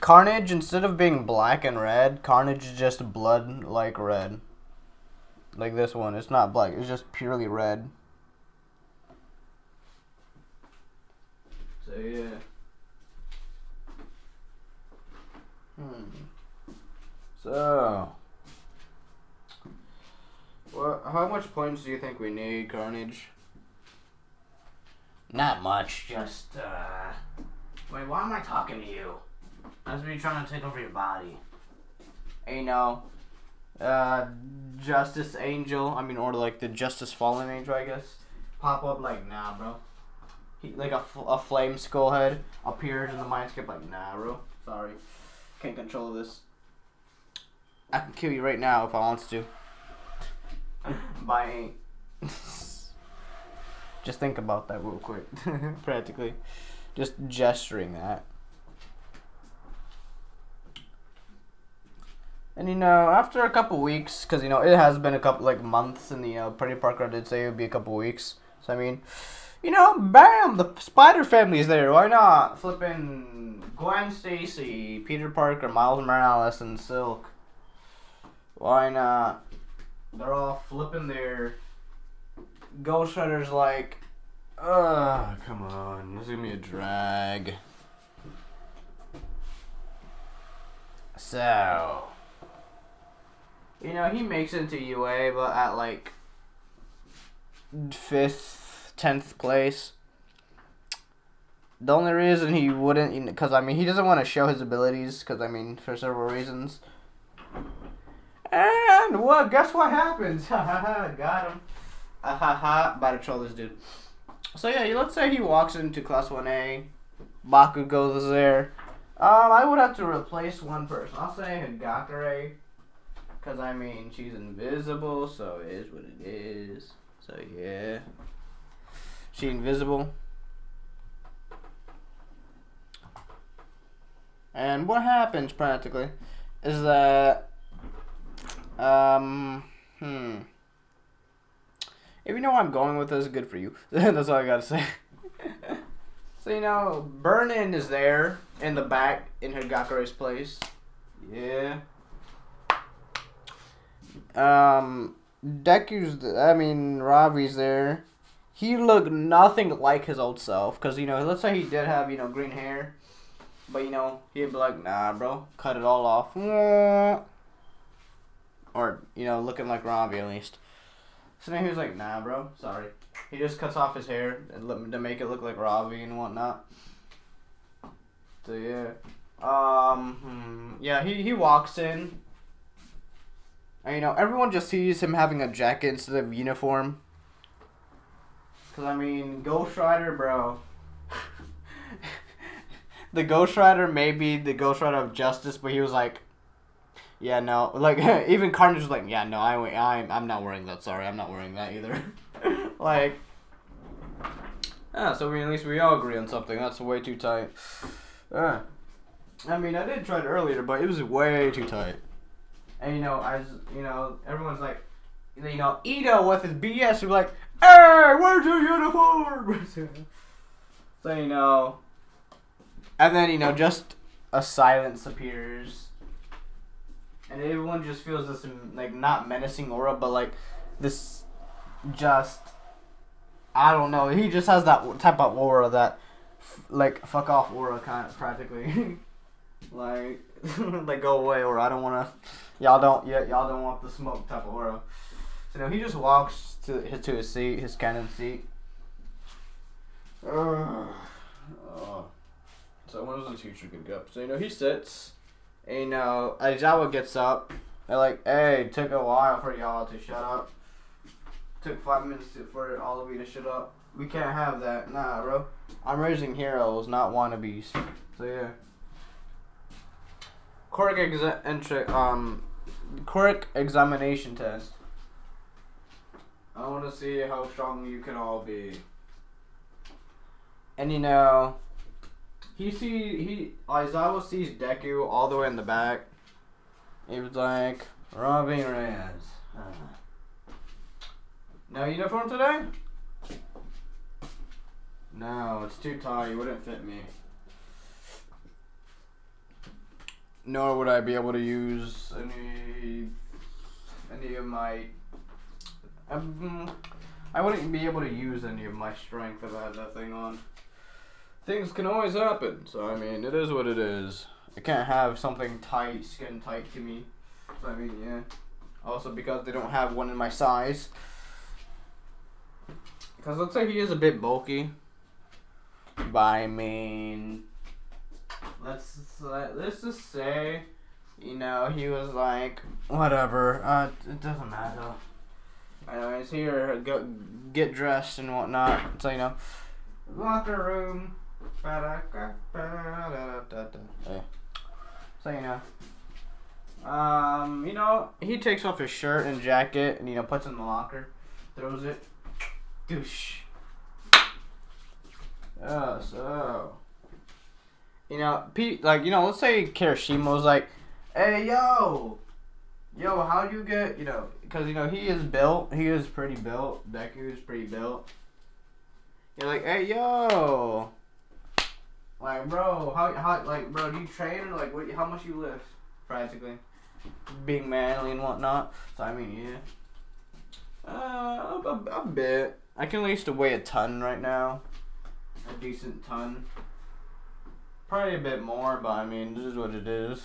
Speaker 1: Carnage, instead of being black and red, Carnage is just blood like red. Like this one, it's not black, it's just purely red. So yeah. So, well, how much points do you think we need, Carnage? Not much, just, wait, why am I talking to you? I was me trying to take over your body. You know, Justice Angel, or like the Justice Fallen Angel, I guess, pop up like, nah, bro. Like a flame skull head appears in the mindscape like, nah, bro. Sorry. Can't control this. I can kill you right now if I want to. By just think about that real quick. Practically. Just gesturing that. And, you know, after a couple weeks, because, you know, it has been a couple, like, months in the Pretty Parker did say it would be a couple weeks. So, I mean, you know, bam, the Spider family is there. Why not? Flipping Gwen Stacy, Peter Parker, Miles Morales, and Silk. Why not? They're all flipping their Ghost Rider's like, come on, this is gonna be a drag. So, you know, he makes it into UA, but at like 5th, 10th place. The only reason he wouldn't, because, I mean, he doesn't want to show his abilities, because, I mean, for several reasons. And, well, guess what happens? Got him. About to troll this dude. So, yeah, let's say he walks into Class 1A. Baku goes there. I would have to replace one person. I'll say Hagakure. Because, I mean, she's invisible, so it is what it is. So, yeah. She invisible. And what happens practically is that if you know where I'm going with this, good for you. That's all I gotta say. So, you know, Burnin is there in the back in Higakure's place. Yeah. Ravi's there. He looked nothing like his old self. Because, you know, let's say he did have, you know, green hair. But, you know, he'd be like, nah, bro. Cut it all off. Or, you know, looking like Ravi at least. So then he was like, nah, bro. Sorry. He just cuts off his hair to make it look like Ravi and whatnot. So, yeah. Yeah, he walks in. And, you know, everyone just sees him having a jacket instead of uniform. Because, I mean, Ghost Rider, bro. The Ghost Rider may be the Ghost Rider of Justice, but he was like, yeah, no. Like, even Carnage was like, yeah, no, I'm not wearing that. Sorry, I'm not wearing that either. Like, yeah, so at least we all agree on something. That's way too tight. I mean, I did try it earlier, but it was way too tight. And, you know, everyone's like, you know, Ito with his BS would be like, hey, where's your uniform? So, you know, and then, you know, just a silence appears. And everyone just feels this, like, not menacing aura, but, like, this just, I don't know. He just has that type of aura that, like, fuck off aura, kind of, practically. Like, like, go away, or I don't want to, y'all don't want the smoke type of aura. So, you know, he just walks to his seat, his cannon seat. So when does the teacher get up? So, you know, he sits, and, you know, Aizawa gets up. They're like, hey, it took a while for y'all to shut up. Took 5 minutes for all of you to shut up. We can't have that. Nah, bro. I'm raising heroes, not wannabes. So, yeah. Quirk examination test. I want to see how strong you can all be. And, you know, Aizawa sees Deku all the way in the back. He was like, Ravi Reyes. No uniform today? No, it's too tight. You wouldn't fit me. Nor would I be able to use any of my. I wouldn't be able to use any of my strength if I had that thing on. Things can always happen, so I mean, it is what it is. I can't have something tight, skin tight to me. So I mean, yeah. Also because they don't have one in my size. Because let's say he is a bit bulky. But I mean, let's just say, you know, he was like, whatever, it doesn't matter. Anyways, here, go get dressed and whatnot. So, you know, locker room. Yeah. So, you know, he takes off his shirt and jacket and, you know, puts it in the locker, throws it, douche. So, you know, like, you know, let's say Kirishima was like, hey, yo, how'd you get, you know, because, you know, he is pretty built, Deku is pretty built. You're like, hey, yo, like, bro, like, bro, do you train, or, like, how much you lift, practically, being manly and whatnot. So, I mean, yeah, a bit. I can at least weigh a ton right now, a decent ton, probably a bit more, but, I mean, this is what it is.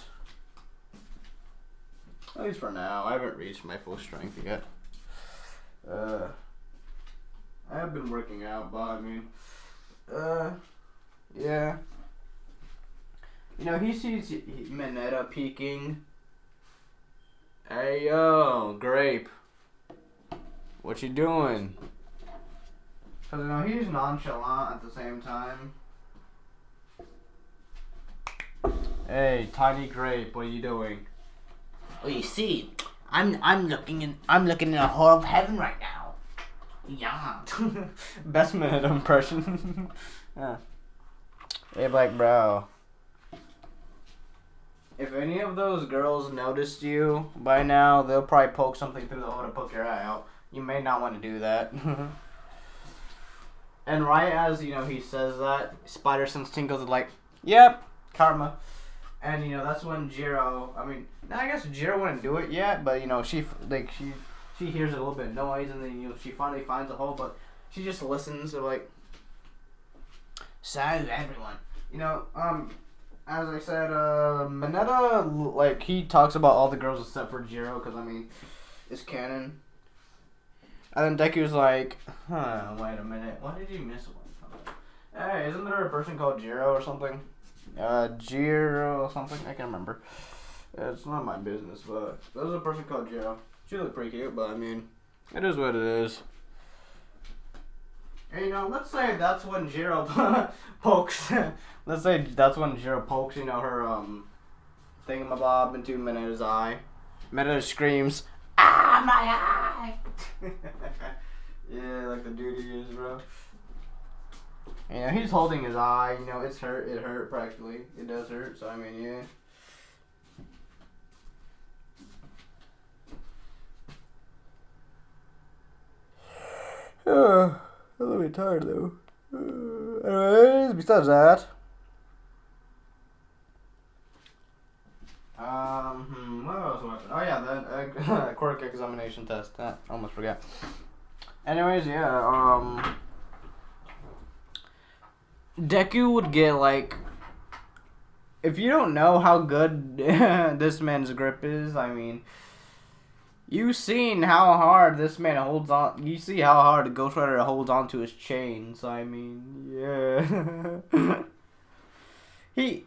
Speaker 1: At least for now. I haven't reached my full strength yet. I have been working out, but I mean, yeah. You know, he sees Mineta peeking. Hey, yo, Grape. What you doing? Because, you know, he's nonchalant at the same time. Hey, Tiny Grape, what are you doing?
Speaker 2: Well, you see, I'm looking in a hole of heaven right now. Yeah.
Speaker 1: Best minute impression. Yeah. Hey, Black Bro. if any of those girls noticed you by now, they'll probably poke something through the hole to poke your eye out. You may not want to do that. And right as, he says that, Spider Sense tingles like, yep, karma. And, that's when Jiro, I guess Jiro wouldn't do it yet, but, she hears a little bit of noise, and then, she finally finds a hole, but she just listens to, like,
Speaker 2: So everyone.
Speaker 1: As I said, Mineta, like, he talks about all the girls except for Jiro, because, it's canon. And then Deku's like, wait a minute, why did you miss one? Hey, isn't there a person called Jiro or something? Jiro or something? I can't remember. It's not my business, but there's a person called Jiro. She looked pretty cute, but, it is what it is. And, let's say that's when Jiro pokes. Let's say that's when Jiro pokes, her thingamabob into Mineta's eye. Mineta screams, "Ah, my eye!" Yeah, like the dude he is, bro. He's holding his eye. It's hurt. It hurt practically. It does hurt. So yeah. I'm a little bit tired though. Anyways, besides that, what else happened? Oh yeah, the quirk examination test. I almost forgot. Anyways, yeah, Deku would get like, if you don't know how good this man's grip is, you've seen how hard this man holds on. You see how hard Ghost Rider holds on to his chains. Yeah. he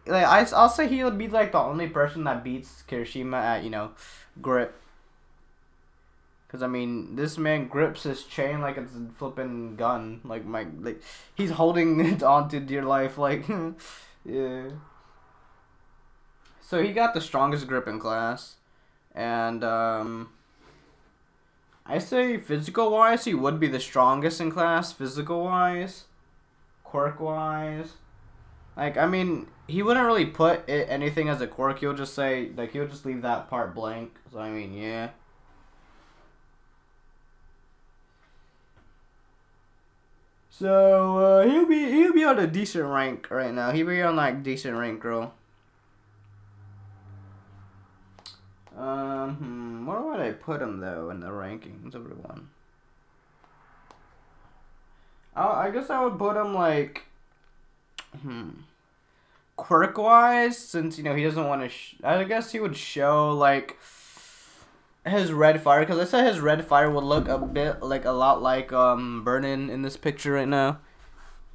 Speaker 1: like I'll say he'll be like the only person that beats Kirishima at grip. Cause this man grips his chain like it's a flipping gun. Like he's holding it onto dear life. Like yeah. So he got the strongest grip in class. And, I say physical-wise, he would be the strongest in class, physical-wise, quirk-wise. Like, he wouldn't really put anything as a quirk, he'll just say, like, he'll just leave that part blank. So, yeah. So, he'll be on a decent rank right now. He'll be on, like, decent rank, girl. Where would I put him though in the rankings, everyone? I guess I would put him like, quirk wise, since he doesn't want to. I guess he would show like his red fire, because I said his red fire would look a lot like Burnin in this picture right now,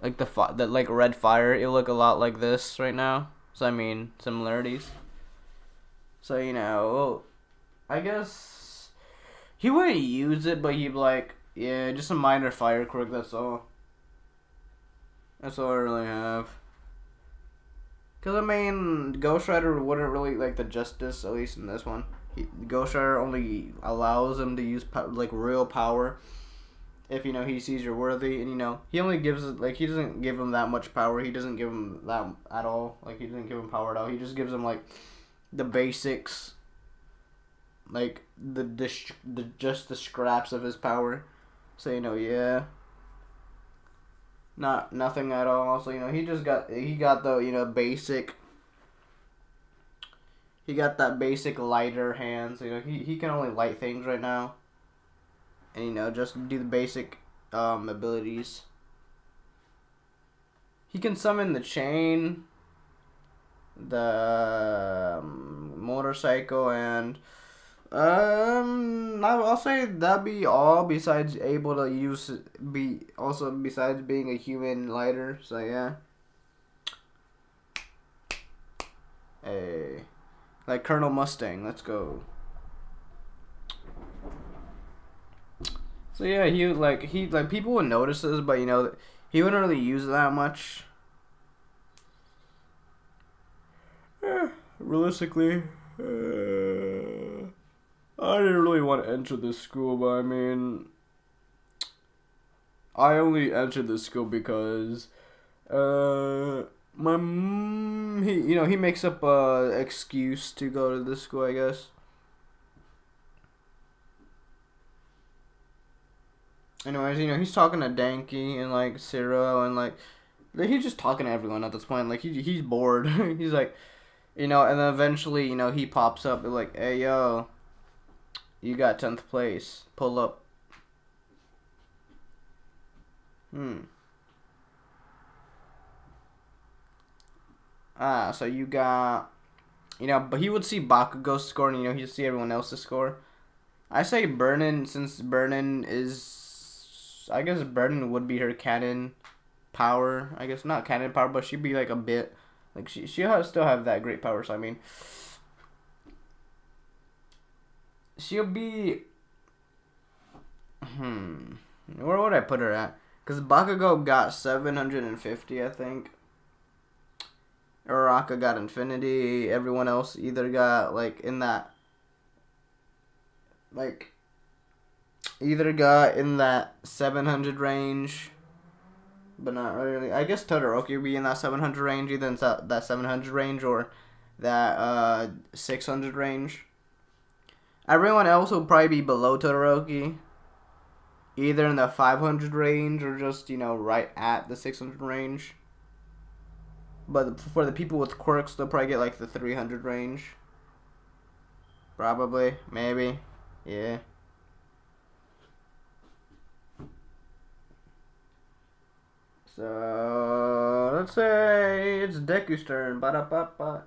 Speaker 1: like the like red fire. It'll look a lot like this right now. So similarities. So, I guess he wouldn't use it, but he'd be like, yeah, just a minor fire quirk, that's all. That's all I really have. Because, Ghost Rider wouldn't really like the justice, at least in this one. Ghost Rider only allows him to use, real power if, he sees you're worthy. And, he only gives it, he doesn't give him that much power. He doesn't give him that at all. He doesn't give him power at all. He just gives him, the basics, just the scraps of his power. So yeah, nothing at all. So he got the basic. He got that basic lighter hand. So he can only light things right now, and just do the basic abilities. He can summon the chain, the motorcycle, and I'll say that'd be all. Besides able to besides being a human lighter. So yeah, hey, like Colonel Mustang. Let's go. So yeah, he people would notice this, but he wouldn't really use it that much. Realistically, I didn't really want to enter this school, but I only entered this school because, he makes up a excuse to go to this school, I guess. Anyways, he's talking to Danky and like Ciro and like he's just talking to everyone at this point. Like he's bored. He's like, and then eventually, he pops up and like, hey yo, you got 10th place. Pull up. So you got, but he would see Bakugo's score and he'd see everyone else's score. I say Burnin, since Burnin is, I guess Burnin would be her cannon power. I guess not cannon power, but she'd be like a bit, like she'll still have that great power. So I mean, she'll be, where would I put her at? Because Bakugo got 750, I think. Uraraka got infinity. Everyone else either got like in that, like, either got in that 700 range, but not really. I guess Todoroki would be in that 700 range, either in that 700 range or that 600 range. Everyone else will probably be below Todoroki, either in the 500 range or just, right at the 600 range. But for the people with quirks, they'll probably get like the 300 range. Probably, maybe, yeah. So let's say it's Deku's turn. Ba-da-ba-ba.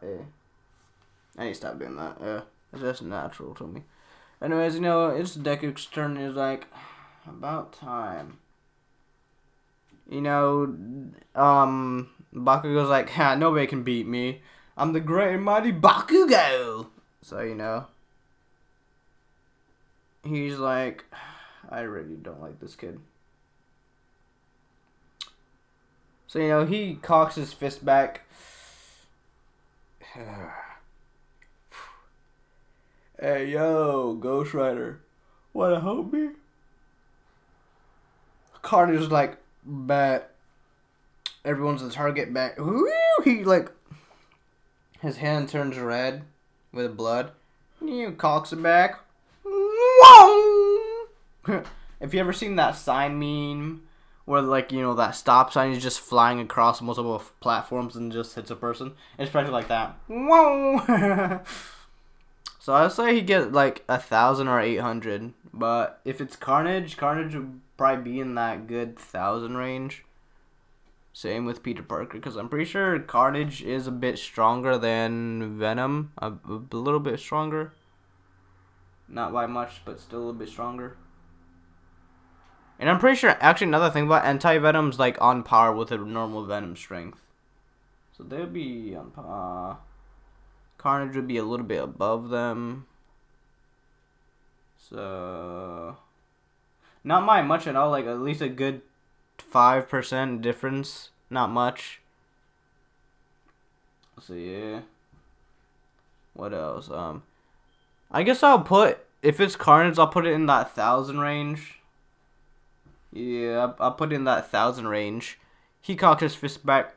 Speaker 1: I need to stop doing that. Yeah, it's just natural to me. Anyways, it's Deku's turn. It's like about time. Bakugo's like, ha, nobody can beat me. I'm the great and mighty Bakugo. So he's like, I really don't like this kid. So, he cocks his fist back. Hey, yo, Ghost Rider. Wanna help me? Carnage's like, bet. Everyone's the target back. Woo! He, like, his hand turns red with blood. You cocks it back. If you ever seen that sign meme where, like, that stop sign is just flying across multiple platforms and just hits a person, it's probably like that. So I'd say he get like 1,000 or 800, but if it's Carnage would probably be in that good 1,000 range. Same with Peter Parker, because I'm pretty sure Carnage is a bit stronger than Venom, a little bit stronger. Not by much, but still a little bit stronger. And I'm pretty sure, actually, another thing about Anti-Venom's like on par with a normal Venom strength. So they'll be on par. Carnage would be a little bit above them. So not by much at all, like at least a good 5% difference. Not much. So yeah. What else? I guess I'll put, if it's Carnage, I'll put it in that 1,000 range. Yeah, I'll put it in that 1,000 range. He cocks his fist back.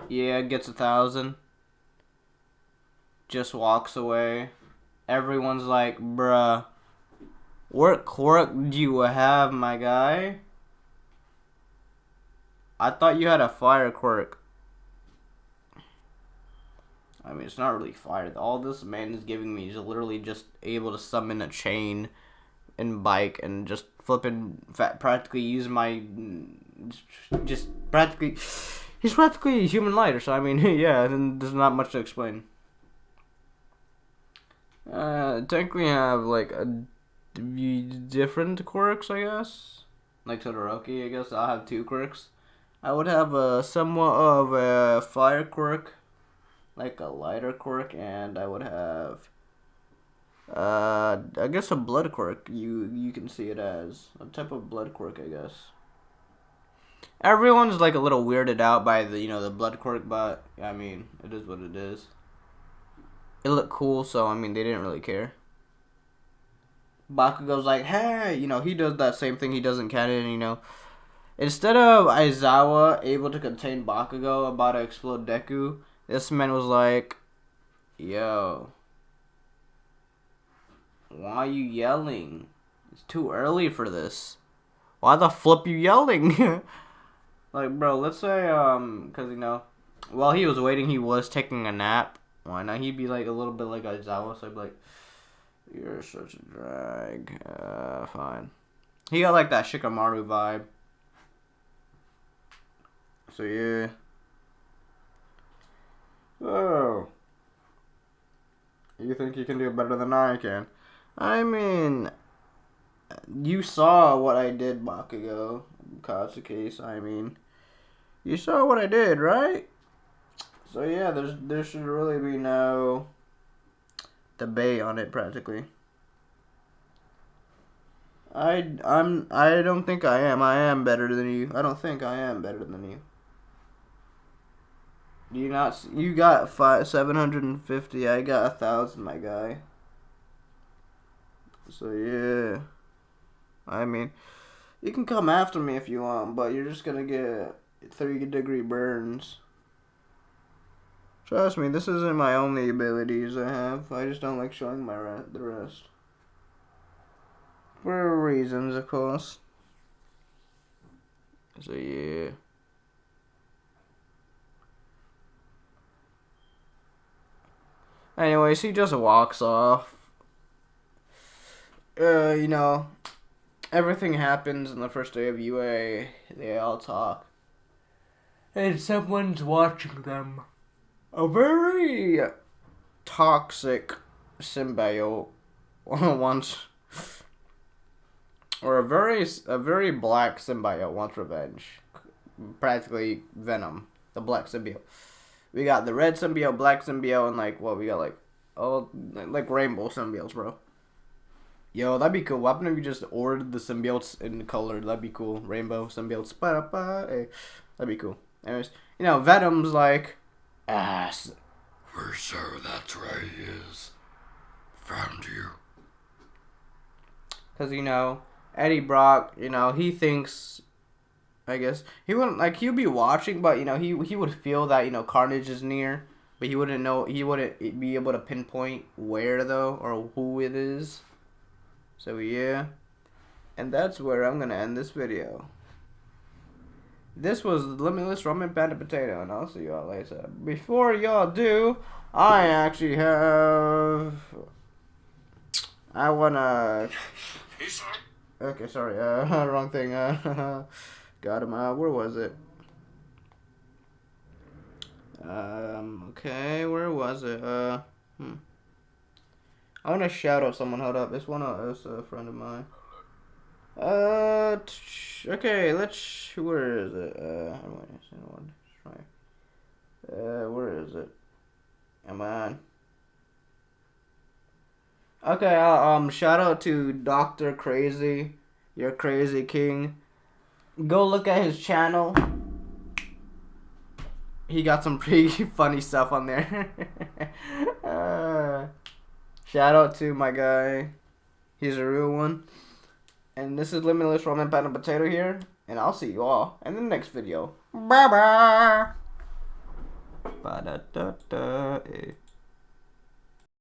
Speaker 1: Yeah, gets 1,000. Just walks away. Everyone's like, bruh, what quirk do you have, my guy? I thought you had a fire quirk. I mean, it's not really fire. All this man is giving me is literally just able to summon a chain and bike and just flipping practically use my just practically. He's practically a human lighter, so I mean, yeah, then there's not much to explain. Technically have like a different quirks, I guess. Like Todoroki, I guess I'll have 2 quirks. I would have a somewhat of a fire quirk, like a lighter quirk, and I would have I guess a blood quirk. You can see it as a type of blood quirk, I guess. Everyone's like a little weirded out by the the blood quirk, but I mean, it is what it is. It looked cool, so I mean, they didn't really care. Bakugo's like, hey, he does that same thing he does in canon, Instead of Aizawa able to contain Bakugo about to explode Deku, this man was like, yo, why are you yelling? It's too early for this. Why the flip you yelling? Like, bro, let's say, cause while he was waiting, he was taking a nap. Why not? He'd be like a little bit like Aizawa, so I'd be like, you're such a drag. Fine. He got like that Shikamaru vibe. So yeah. Oh. You think you can do better than I can? I mean, you saw what I did, Bakugo. Katsuki, I mean, you saw what I did, right? So yeah, there should really be no debate on it, practically. I don't think I am. I am better than you. I don't think I am better than you. Do you not? You got 750. I got 1,000, my guy. So yeah. I mean, you can come after me if you want, but you're just gonna get 3-degree burns. Trust me, this isn't my only abilities I have. I just don't like showing the rest. For reasons, of course. So yeah. Anyways, he just walks off. Everything happens on the first day of UA. They all talk. And someone's watching them. A very toxic symbiote wants, or a very black symbiote wants revenge. Practically Venom, the black symbiote. We got the red symbiote, black symbiote, and we got rainbow symbiotes, bro. Yo, that'd be cool. What if you just ordered the symbiotes in color? That'd be cool. Rainbow symbiotes. Hey. That'd be cool. Anyways, Venom's like, ass.
Speaker 3: For sure, that's where he is. Found you.
Speaker 1: Because, Eddie Brock, he thinks, I guess, he wouldn't, he'll be watching, but, he would feel that, Carnage is near, but he wouldn't be able to pinpoint where, though, or who it is. So, yeah. And that's where I'm going to end this video. This was Limitless Ramen Panda Potato, and I'll see y'all later. Before y'all do, I actually have... I wanna... Okay, sorry, wrong thing, got him, where was it? Okay, where was it, I wanna shout out someone, hold up, it's a friend of mine. Okay, where is it? Where is it? Come on. Okay, shout out to Dr. Crazy, your crazy king. Go look at his channel. He got some pretty funny stuff on there. Shout out to my guy. He's a real one. And this is Limitless Ramen Panda Potato here. And I'll see you all in the next video. Bye-bye. Ba-da-da-da.